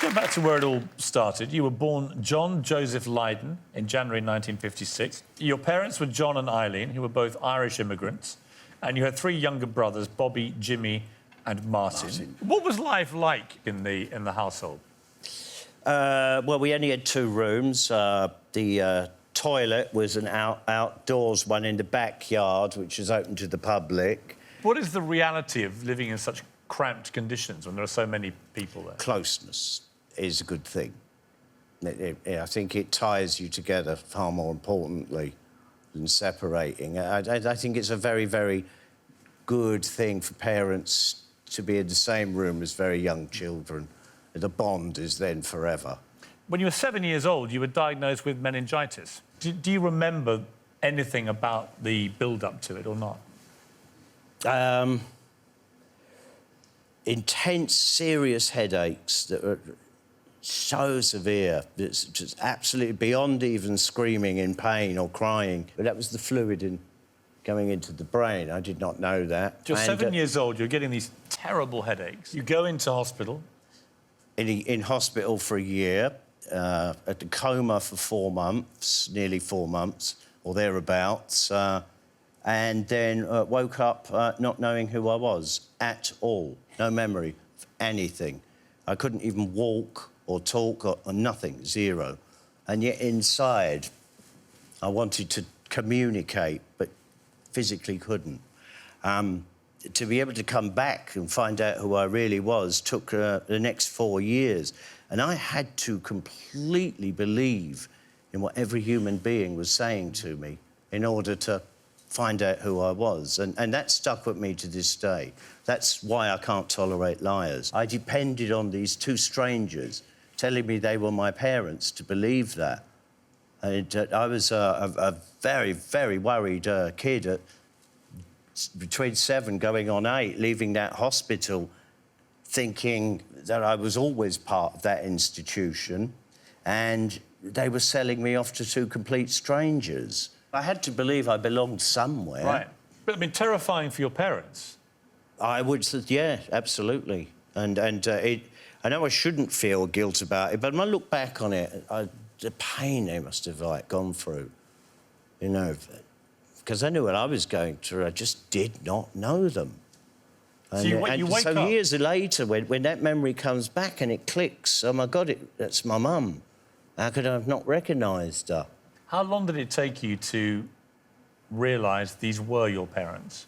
go back to where it all started. You were born John Joseph Lydon in January 1956. Your parents were John and Eileen, who were both Irish immigrants, and you had three younger brothers, Bobby, Jimmy and Martin. What was life like in the household? Well, we only had two rooms. The toilet was an outdoors one in the backyard, which was open to the public. What is the reality of living in such cramped conditions when there are so many people there? Closeness is a good thing. I think it ties you together far more importantly than separating. I think it's a very, very good thing for parents to be in the same room as very young children. The bond is then forever. When you were 7 years old, you were diagnosed with meningitis. Do you remember anything about the build-up to it or not? Intense, serious headaches that were so severe. It's just absolutely beyond even screaming in pain or crying. But that was the fluid going into the brain. I did not know that. You're 7 years old, you're getting these terrible headaches. You go into hospital. In hospital for a year, at the coma for 4 months, nearly 4 months, or thereabouts, and then woke up not knowing who I was at all. No memory of anything. I couldn't even walk or talk or nothing, zero. And yet inside, I wanted to communicate, but physically couldn't. To be able to come back and find out who I really was took the next 4 years. And I had to completely believe in what every human being was saying to me in order to find out who I was. And that stuck with me to this day. That's why I can't tolerate liars. I depended on these two strangers telling me they were my parents to believe that. And I was a very, very worried kid at between 7 going on 8, leaving that hospital thinking that I was always part of that institution and they were selling me off to two complete strangers. I had to believe I belonged somewhere. Right. But, I mean, terrifying for your parents. I would say, yeah, absolutely. And I know I shouldn't feel guilt about it, but when I look back on it, the pain they must have, like, gone through, you know, because I knew what I was going through. I just did not know them. So you wake up. Years later, when that memory comes back and it clicks, oh, my God, that's my mum. How could I have not recognised her? How long did it take you to realise these were your parents?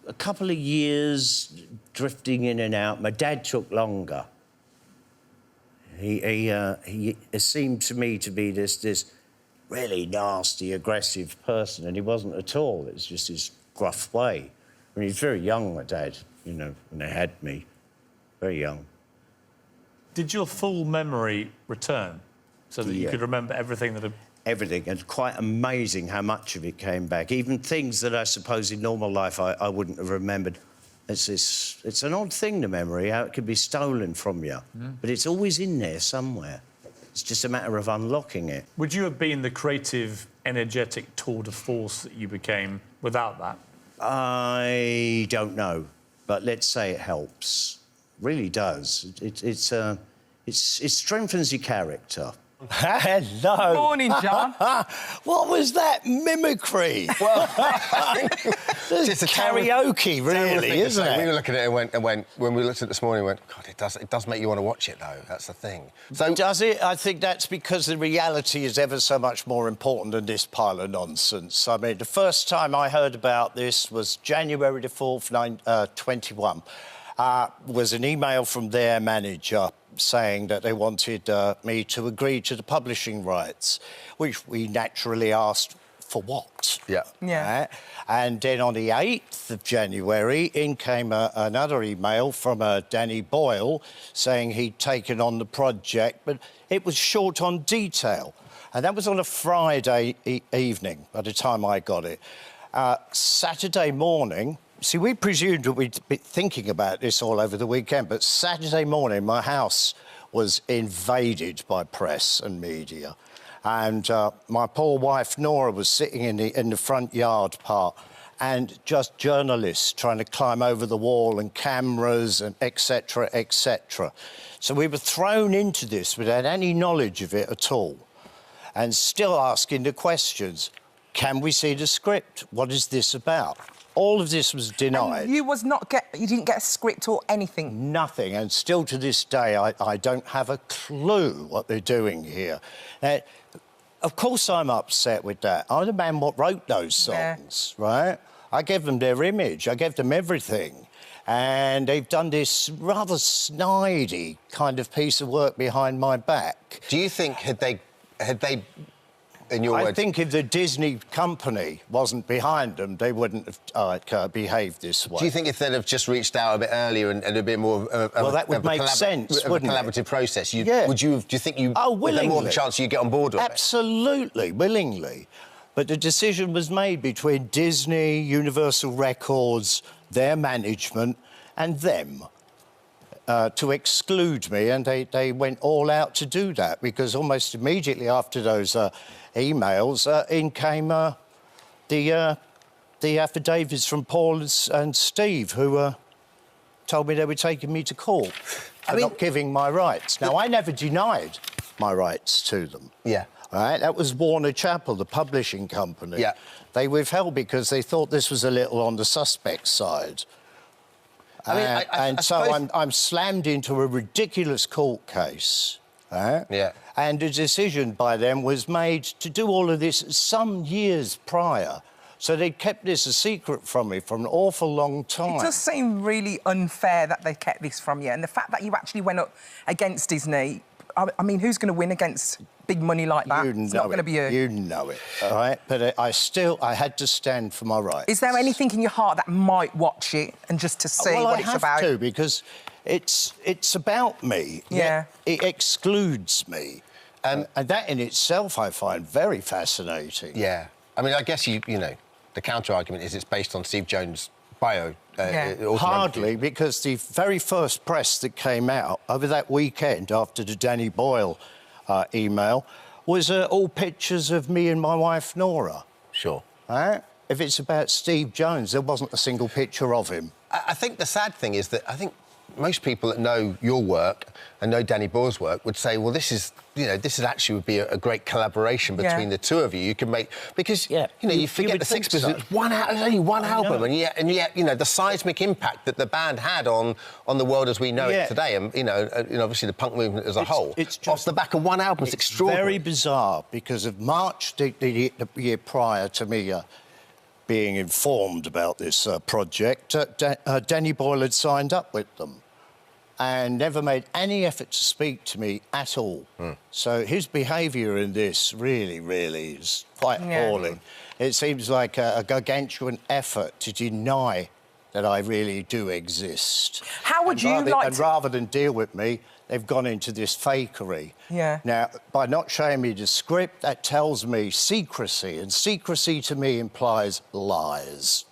A couple of years drifting in and out. My dad took longer. He seemed to me to be this really nasty, aggressive person, and he wasn't at all. It was just his gruff way. I mean, he was very young, my dad, you know, when they had me. Very young. Did your full memory return so that you could remember everything that had... Everything, and quite amazing how much of it came back. Even things that I suppose in normal life I wouldn't have remembered. It's an odd thing, the memory, how it could be stolen from you. But it's always in there somewhere. It's just a matter of unlocking it. Would you have been the creative, energetic tour de force that you became without that? I don't know, but let's say it helps. It really does. It strengthens your character. Hello. Morning, John. What was that mimicry? Well, it's a karaoke, really, isn't it? We were looking at it and went when we looked at it this morning, we went, God, it does make you want to watch it, though. That's the thing. So does it? I think that's because the reality is ever so much more important than this pile of nonsense. I mean, the first time I heard about this was January the 4th, 21. Was an email from their manager saying that they wanted me to agree to the publishing rights, which we naturally asked for what? Yeah. And then on the 8th of January, in came another email from Danny Boyle saying he'd taken on the project, but it was short on detail. And that was on a Friday evening by the time I got it. Saturday morning... See, we presumed that we'd be thinking about this all over the weekend, but Saturday morning, my house was invaded by press and media. And my poor wife, Nora, was sitting in the front yard part, and just journalists trying to climb over the wall and cameras and etc., etc. So we were thrown into this without any knowledge of it at all, and still asking the questions. Can we see the script? What is this about? All of this was denied. And you didn't get a script or anything? Nothing, and still to this day, I don't have a clue what they're doing here. Of course I'm upset with that. I'm the man what wrote those songs, right? I gave them their image, I gave them everything. And they've done this rather snidey kind of piece of work behind my back. Do you think, had they in your words... I think if the Disney company wasn't behind them, they wouldn't have behaved this way. Do you think if they'd have just reached out a bit earlier and a bit more well, that would make sense, wouldn't it? Collaborative process, do you think you... Oh, willingly. With more of a chance you get on board with it? Absolutely, willingly. But the decision was made between Disney, Universal Records, their management, and them to exclude me, and they went all out to do that, because almost immediately after those emails, in came the affidavits from Paul and Steve, who told me they were taking me to court for not giving my rights. Now, I never denied my rights to them. Yeah. All right? That was Warner Chappell, the publishing company. Yeah. They withheld because they thought this was a little on the suspect side. I suppose... I'm slammed into a ridiculous court case. Right? Yeah. And a decision by them was made to do all of this some years prior. So they kept this a secret from me for an awful long time. It does seem really unfair that they kept this from you. And the fact that you actually went up against Disney, I mean, who's going to win against big money like that? It's not going to be you. You know it, all right? But I had to stand for my rights. Is there anything in your heart that might watch it and just to see what it's about? Well, I have to, because it's about me. Yeah. It excludes me. And that in itself I find very fascinating. Yeah. I mean, I guess, you know, the counter-argument is it's based on Steve Jones' bio. Hardly, because the very first press that came out over that weekend after the Danny Boyle email was all pictures of me and my wife, Nora. Sure. If it's about Steve Jones, there wasn't a single picture of him. I think the sad thing is that I think most people that know your work and know Danny Boyle's work would say, well, this is actually would be a great collaboration between the two of you. You can make... Because, you know, you forget the Sex Pistols. It's only one album, and yet, you know, the seismic impact that the band had on the world as we know it today, and, you know, obviously the punk movement as a whole, it's just, off the back of one album, it's extraordinary. Very bizarre, because of March, the year prior to me being informed about this project, Danny Boyle had signed up with them and never made any effort to speak to me at all. So his behaviour in this really, really is quite appalling. It seems like a gargantuan effort to deny that I really do exist. How would you like And rather than deal with me, they've gone into this fakery. Yeah. Now, by not showing me the script, that tells me secrecy, and secrecy to me implies lies.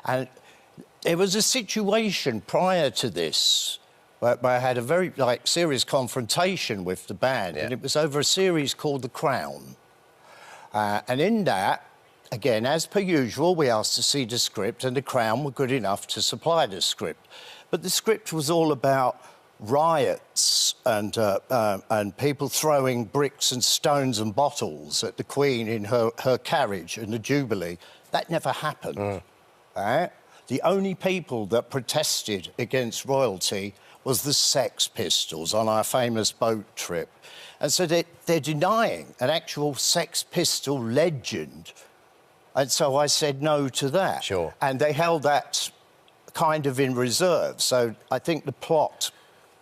And there was a situation prior to this where I had a very, serious confrontation with the band, and it was over a series called The Crown. And in that, again, as per usual, we asked to see the script, and The Crown were good enough to supply the script. But the script was all about riots and people throwing bricks and stones and bottles at the Queen in her carriage in the Jubilee. That never happened. The only people that protested against royalty was the Sex Pistols on our famous boat trip. And so they're denying an actual Sex Pistol legend. And so I said no to that. Sure. And they held that kind of in reserve. So I think the plot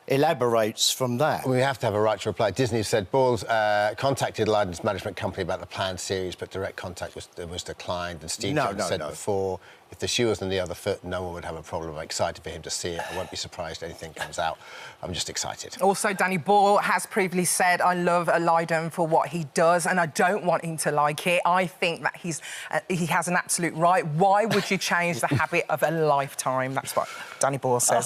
elaborates from that. We have to have a right to reply. Disney said Boyles contacted Lydon's management company about the planned series, but direct contact was declined. And Steve Jones said before, if the shoe was on the other foot, no one would have a problem. I'm excited for him to see it. I won't be surprised anything comes out. I'm just excited. Also, Danny Boyle has previously said, I love Lydon for what he does, and I don't want him to like it. I think that he has an absolute right. Why would you change the habit of a lifetime? That's what Danny Boyle says.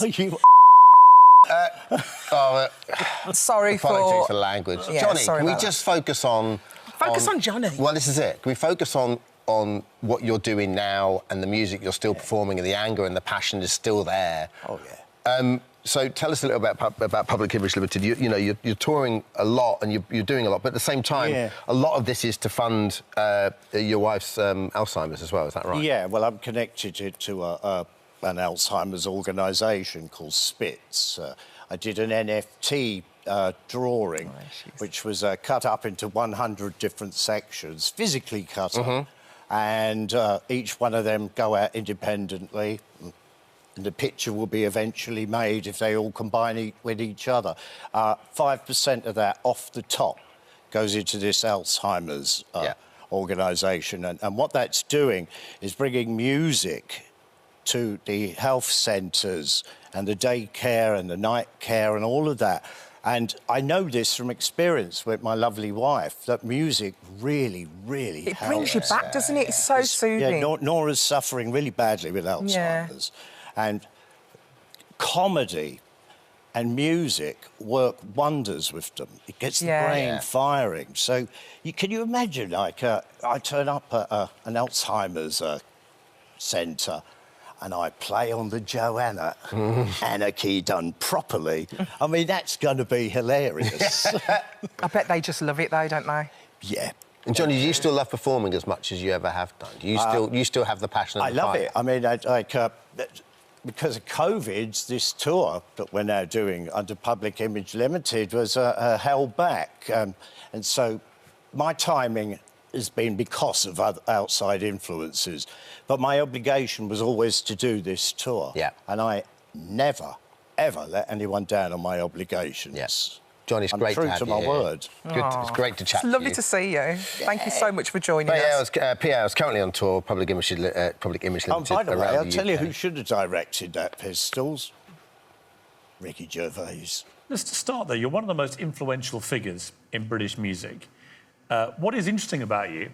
Sorry apologies for language. Yeah, Johnny, can we just focus on... Focus on Johnny. Well, this is it. Can we focus on on what you're doing now and the music you're still performing, and the anger and the passion is still there. Oh, yeah. So tell us a little bit about Public Image Limited. You're touring a lot and you're doing a lot, but at the same time, a lot of this is to fund your wife's Alzheimer's as well. Is that right? Yeah. Well, I'm connected to an Alzheimer's organisation called Spitz. I did an NFT drawing, which was cut up into 100 different sections, physically cut up, and each one of them go out independently. And the picture will be eventually made if they all combine with each other. 5% of that off the top goes into this Alzheimer's organisation. And what that's doing is bringing music to the health centres and the daycare and the night care and all of that. And I know this from experience with my lovely wife, that music really, really helps. It brings you back, doesn't it? It's so soothing. Yeah, Nora's suffering really badly with Alzheimer's. Yeah. And comedy and music work wonders with them. It gets the brain firing. So can you imagine, like, I turn up at an Alzheimer's centre and I play on the Joanna, Anarchy done properly. I mean, that's going to be hilarious. I bet they just love it, though, don't they? Yeah. And Johnny, do you still love performing as much as you ever have done? Do you still have the passion and the I love fire? it. I mean, because of COVID, this tour that we're now doing under Public Image Limited was held back. And so my timing has been because of outside influences. But my obligation was always to do this tour. Yeah. And I never, ever let anyone down on my obligations. Yes. Johnny, it's I'm great true to have to you my here. word. Good. It's great to chat to you. It's lovely to see you. Thank you so much for joining us. PA is currently on tour, Public Image Limited. Oh, by the way, around I'll the tell you UK. who should have directed that, Pistols. Ricky Gervais. Just to start, though, you're one of the most influential figures in British music. What is interesting about you,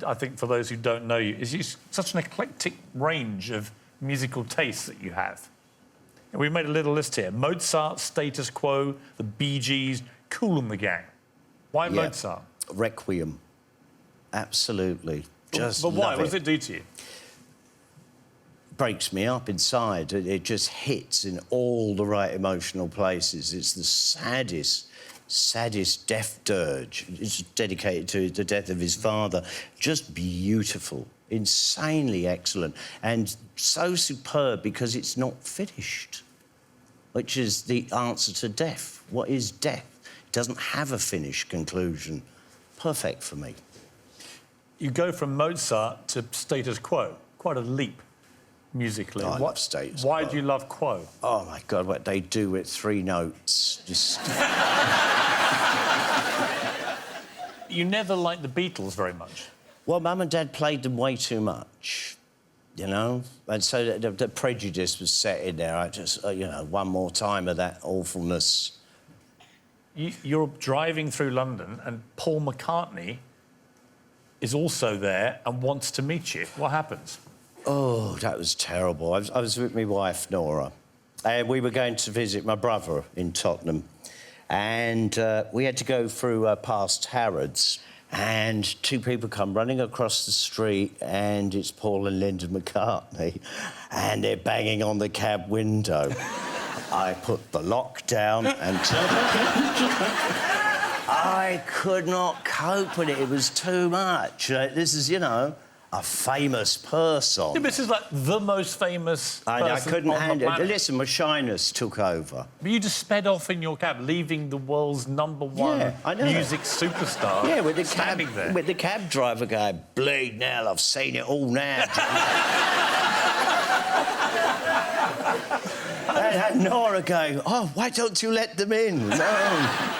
I think, for those who don't know you, is such an eclectic range of musical tastes that you have. And we've made a little list here. Mozart, Status Quo, the Bee Gees, Kool and the Gang. Why Mozart? Requiem. Absolutely. Just But why? love What does it do to you? Breaks me up inside. It just hits in all the right emotional places. It's the saddest death dirge. It's dedicated to the death of his father. Just beautiful, insanely excellent, and so superb because it's not finished, which is the answer to death. What is death? It doesn't have a finished conclusion. Perfect for me. You go from Mozart to Status Quo. Quite a leap musically. I love Status Why Quo. do you love Quo? Oh, my God, what they do with 3 notes. Just... You never liked the Beatles very much. Well, Mum and Dad played them way too much, you know? And so the prejudice was set in there. I just, you know, one more time of that awfulness. You're driving through London and Paul McCartney is also there and wants to meet you. What happens? Oh, that was terrible. I was with my wife, Nora, and we were going to visit my brother in Tottenham. And we had to go through past Harrods, and 2 people come running across the street, and it's Paul and Linda McCartney, and they're banging on the cab window. I put the lock down and... I could not cope with it. It was too much. This is, you know, a famous person. Yeah, this is like the most famous person I couldn't on the handle it. planet. Listen, my shyness took over. But you just sped off in your cab, leaving the world's #1 I know. music superstar Yeah, with the standing cab, there. with the cab driver going, bleed now, I've seen it all now. and Nora going, oh, why don't you let them in? No.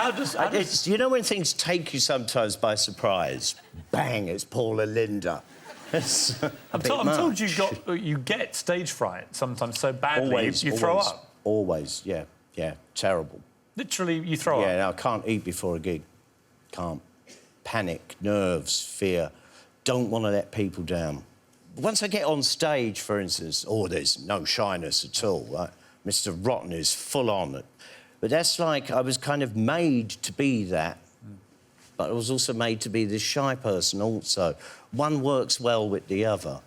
It's, you know when things take you sometimes by surprise? Bang, it's Paul and Linda. I'm told you get stage fright sometimes so badly you throw up. Always, yeah, terrible. Literally, you throw up. Yeah, no, I can't eat before a gig. Can't. Panic, nerves, fear. Don't want to let people down. Once I get on stage, for instance, there's no shyness at all. Right? Mr. Rotten is full on. But that's like I was kind of made to be that but I was also made to be this shy person also. One works well with the other.